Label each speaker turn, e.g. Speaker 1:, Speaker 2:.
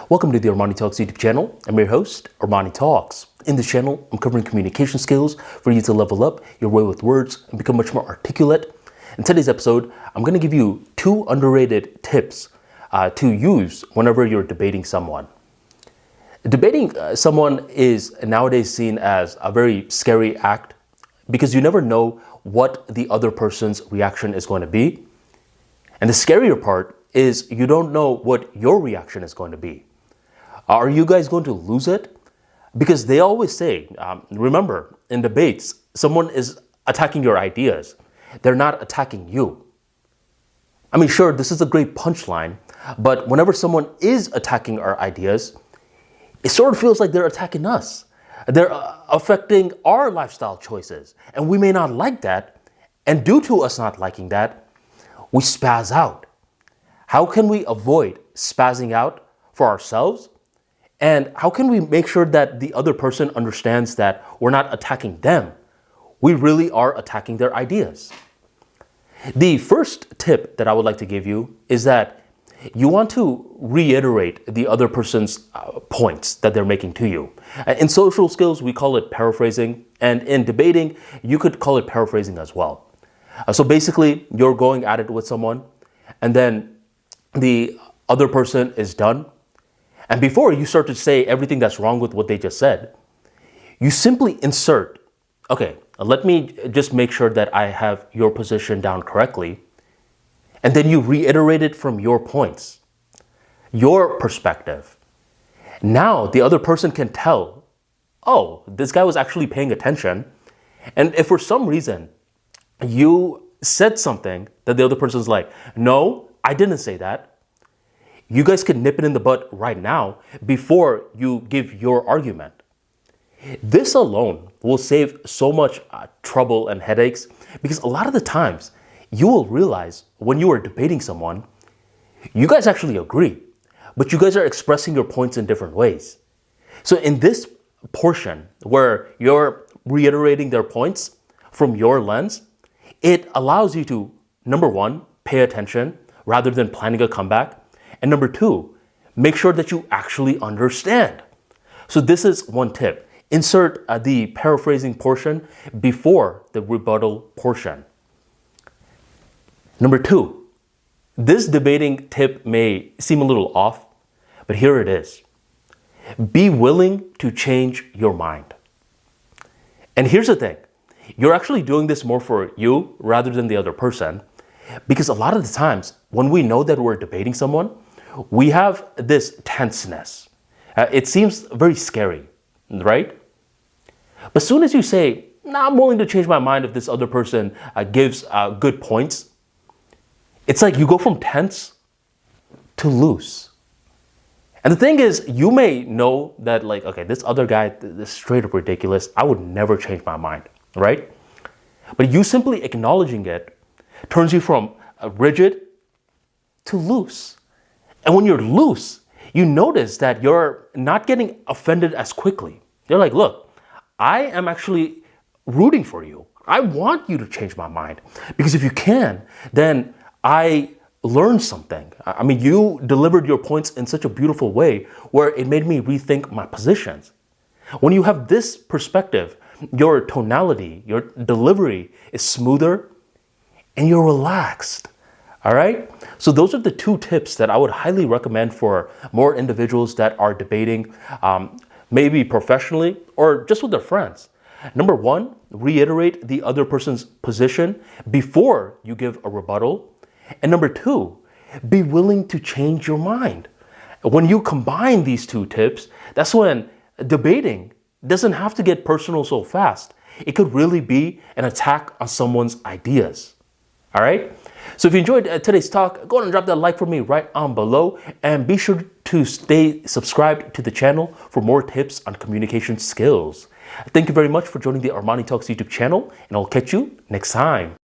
Speaker 1: Welcome to the ArmaniTalks YouTube channel. I'm your host, ArmaniTalks. In this channel, I'm covering communication skills for you to level up your way with words and become much more articulate. In today's episode, I'm going to give you 2 underrated tips to use whenever you're debating someone. Debating someone is nowadays seen as a very scary act because you never know what the other person's reaction is going to be. And the scarier part is you don't know what your reaction is going to be. Are you guys going to lose it? Because they always say, remember, in debates, someone is attacking your ideas. They're not attacking you. I mean, sure, this is a great punchline, but whenever someone is attacking our ideas, it sort of feels like they're attacking us. They're affecting our lifestyle choices, and we may not like that. And due to us not liking that, we spaz out. How can we avoid spazzing out for ourselves? And how can we make sure that the other person understands that we're not attacking them? We really are attacking their ideas. The first tip that I would like to give you is that you want to reiterate the other person's points that they're making to you. In social skills, we call it paraphrasing. And in debating, you could call it paraphrasing as well. So basically, you're going at it with someone, and then the other person is done. And before you start to say everything that's wrong with what they just said, you simply insert, okay, let me just make sure that I have your position down correctly. And then you reiterate it from your points, your perspective. Now the other person can tell, oh, this guy was actually paying attention. And if for some reason you said something that the other person's like, no, I didn't say that, you guys can nip it in the bud right now before you give your argument. This alone will save so much trouble and headaches, because a lot of the times you will realize when you are debating someone, you guys actually agree, but you guys are expressing your points in different ways. So in this portion where you're reiterating their points from your lens, it allows you to, number one, pay attention rather than planning a comeback. And number 2, make sure that you actually understand. So this is one tip. Insert the paraphrasing portion before the rebuttal portion. Number 2, this debating tip may seem a little off, but here it is. Be willing to change your mind. And here's the thing. You're actually doing this more for you rather than the other person, because a lot of the times when we know that we're debating someone, we have this tenseness. It seems very scary, right? But as soon as you say, nah, I'm willing to change my mind if this other person gives good points, it's like you go from tense to loose. And the thing is, you may know that, like, okay, this other guy is straight up ridiculous. I would never change my mind, right? But you simply acknowledging it turns you from rigid to loose. And when you're loose, you notice that you're not getting offended as quickly. You're like, look, I am actually rooting for you. I want you to change my mind. Because if you can, then I learned something. I mean, you delivered your points in such a beautiful way where it made me rethink my positions. When you have this perspective, your tonality, your delivery is smoother and you're relaxed. All right? So those are the 2 tips that I would highly recommend for more individuals that are debating, maybe professionally or just with their friends. Number 1, reiterate the other person's position before you give a rebuttal. And number 2, be willing to change your mind. When you combine these 2 tips, that's when debating doesn't have to get personal so fast. It could really be an attack on someone's ideas. All right? So if you enjoyed today's talk, go ahead and drop that like for me right on below. And be sure to stay subscribed to the channel for more tips on communication skills. Thank you very much for joining the ArmaniTalks YouTube channel, and I'll catch you next time.